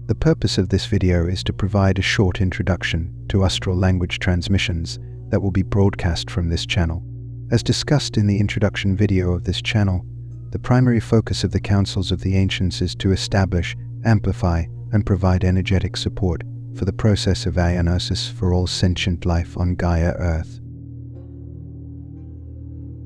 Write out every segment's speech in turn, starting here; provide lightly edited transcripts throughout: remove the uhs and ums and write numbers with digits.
The purpose of this video is to provide a short introduction to Astral Language Transmissions that will be broadcast from this channel. As discussed in the introduction video of this channel, the primary focus of the Councils of the Ancients is to establish, amplify, and provide energetic support for the process of Aeonosis for all sentient life on Gaia Earth.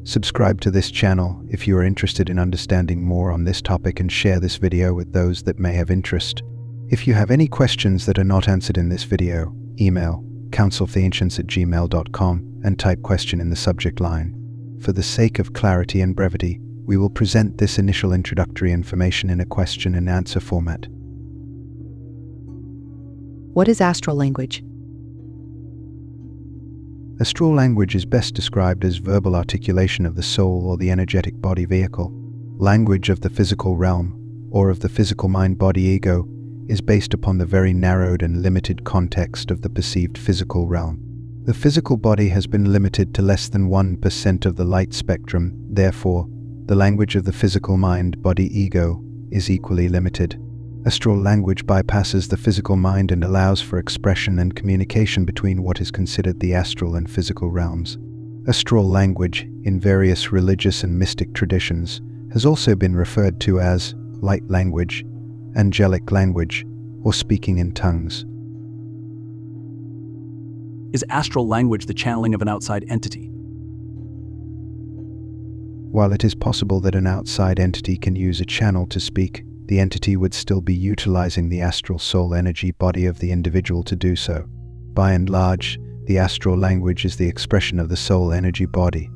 Subscribe to this channel if you are interested in understanding more on this topic, and share this video with those that may have interest. If you have any questions that are not answered in this video, email CounciloftheAncients@gmail.com and type question in the subject line. For the sake of clarity and brevity, we will present this initial introductory information in a question and answer format. What is astral language? Astral language is best described as verbal articulation of the soul or the energetic body vehicle. Language of the physical realm, or of the physical mind-body ego, is based upon the very narrowed and limited context of the perceived physical realm. The physical body has been limited to less than 1% of the light spectrum, therefore, the language of the physical mind-body ego is equally limited. Astral language bypasses the physical mind and allows for expression and communication between what is considered the astral and physical realms. Astral language, in various religious and mystic traditions, has also been referred to as light language, angelic language, or speaking in tongues. Is astral language the channeling of an outside entity? While it is possible that an outside entity can use a channel to speak, the entity would still be utilizing the astral soul energy body of the individual to do so. By and large, the astral language is the expression of the soul energy body.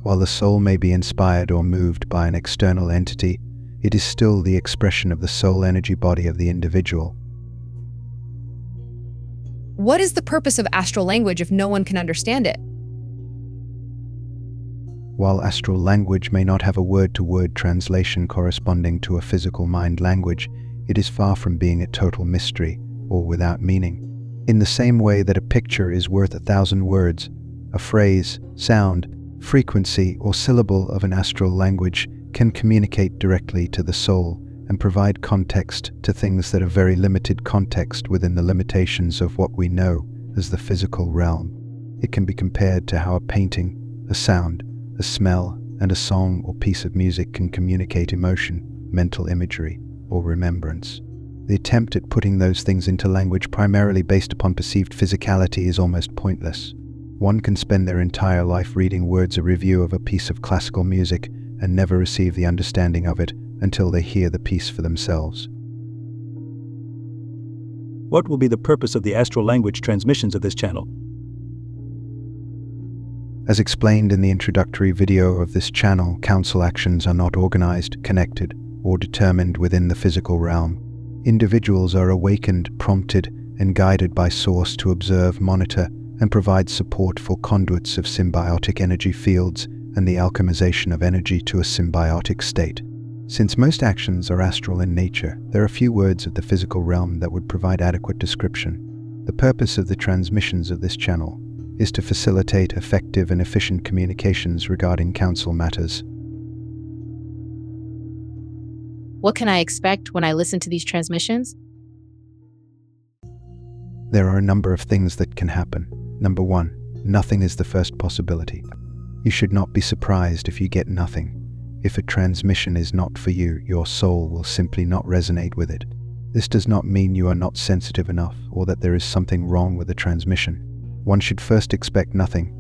While the soul may be inspired or moved by an external entity, it is still the expression of the soul energy body of the individual. What is the purpose of astral language if no one can understand it? While astral language may not have a word-to-word translation corresponding to a physical mind language, it is far from being a total mystery or without meaning. In the same way that a picture is worth 1,000 words, a phrase, sound, frequency, or syllable of an astral language can communicate directly to the soul and provide context to things that are very limited context within the limitations of what we know as the physical realm. It can be compared to how a painting, a sound, a smell, and a song or piece of music can communicate emotion, mental imagery, or remembrance. The attempt at putting those things into language primarily based upon perceived physicality is almost pointless. One can spend their entire life reading words a review of a piece of classical music and never receive the understanding of it until they hear the piece for themselves. What will be the purpose of the astral language transmissions of this channel? As explained in the introductory video of this channel, council actions are not organized, connected, or determined within the physical realm. Individuals are awakened, prompted, and guided by Source to observe, monitor, and provide support for conduits of symbiotic energy fields and the alchemization of energy to a symbiotic state. Since most actions are astral in nature, there are few words of the physical realm that would provide adequate description. The purpose of the transmissions of this channel is to facilitate effective and efficient communications regarding council matters. What can I expect when I listen to these transmissions? There are a number of things that can happen. Number 1, nothing is the first possibility. You should not be surprised if you get nothing. If a transmission is not for you, your soul will simply not resonate with it. This does not mean you are not sensitive enough or that there is something wrong with the transmission. One should first expect nothing,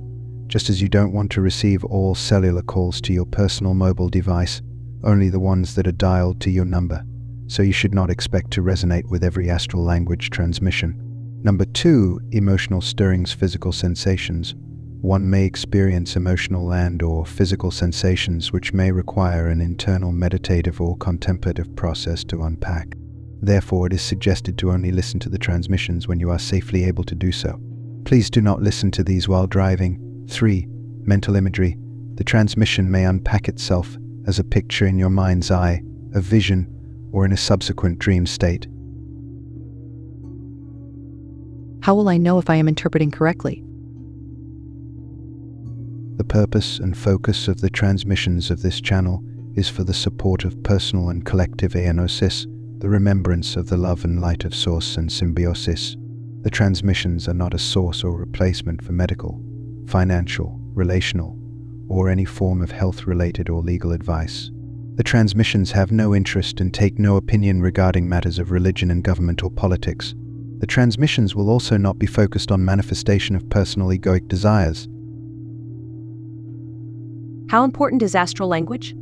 just as you don't want to receive all cellular calls to your personal mobile device, only the ones that are dialed to your number, so you should not expect to resonate with every astral language transmission. Number 2, emotional stirrings, physical sensations. One may experience emotional and/or physical sensations which may require an internal meditative or contemplative process to unpack. Therefore, it is suggested to only listen to the transmissions when you are safely able to do so. Please do not listen to these while driving. 3. Mental imagery. The transmission may unpack itself as a picture in your mind's eye, a vision, or in a subsequent dream state. How will I know if I am interpreting correctly? The purpose and focus of the transmissions of this channel is for the support of personal and collective Aeonosis the remembrance of the love and light of source and symbiosis. The transmissions are not a source or replacement for medical, financial, relational, or any form of health-related or legal advice. The transmissions have no interest and take no opinion regarding matters of religion and government or politics. The transmissions will also not be focused on manifestation of personal egoic desires. How important is astral language?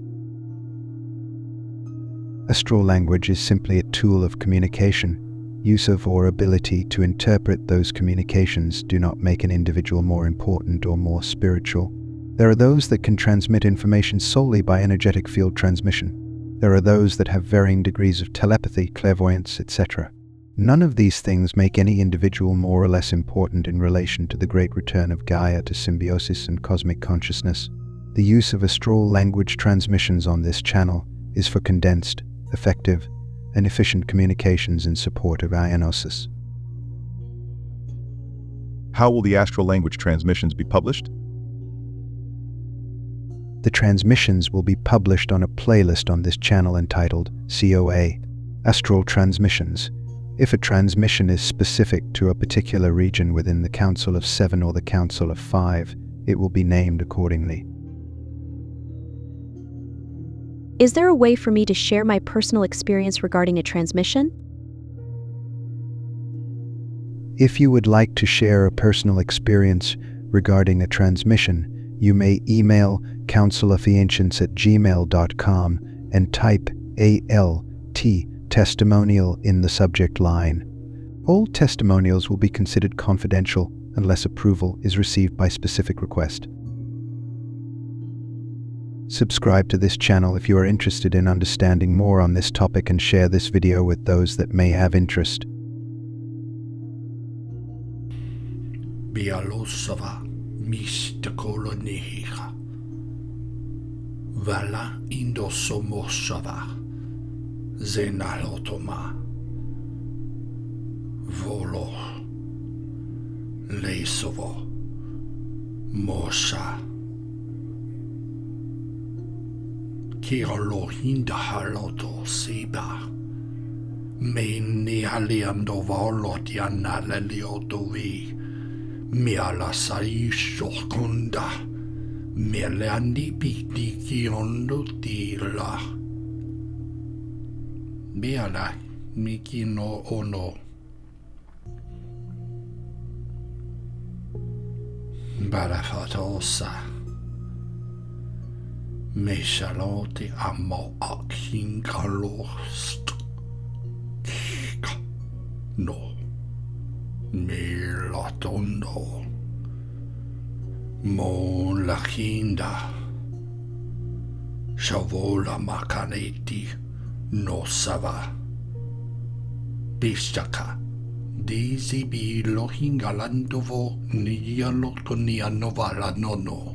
Astral language is simply a tool of communication. Use of or ability to interpret those communications do not make an individual more important or more spiritual. There are those that can transmit information solely by energetic field transmission. There are those that have varying degrees of telepathy, clairvoyance, etc. None of these things make any individual more or less important in relation to the great return of Gaia to symbiosis and cosmic consciousness. The use of astral language transmissions on this channel is for condensed, effective, and efficient communications in support of Aeonosis. How will the astral language transmissions be published? The transmissions will be published on a playlist on this channel entitled COA, Astral Transmissions. If a transmission is specific to a particular region within the Council of 7 or the Council of 5, it will be named accordingly. Is there a way for me to share my personal experience regarding a transmission? If you would like to share a personal experience regarding a transmission, you may email CounciloftheAncients@gmail.com and type ALT testimonial in the subject line. All testimonials will be considered confidential unless approval is received by specific request. Subscribe to this channel if you are interested in understanding more on this topic and share this video with those that may have interest. Bialosova mistakolonehiha. Vala indosomosova. Zenalotoma. Volo. Lesovo. Mosha. Kiolohinda haloto siba. Meni haliando volotiana leliotovi. Miala saisho konda. Melandi piti kiondo tila. Miala mikino ono. Barafatosa. Meshalote amo akin kalost. Kika. No. Melatondo. Mo lakinda. Shavola makaneti. No sava. Bistaka. Dizi bilo hingalandovo nialotonianovala nono.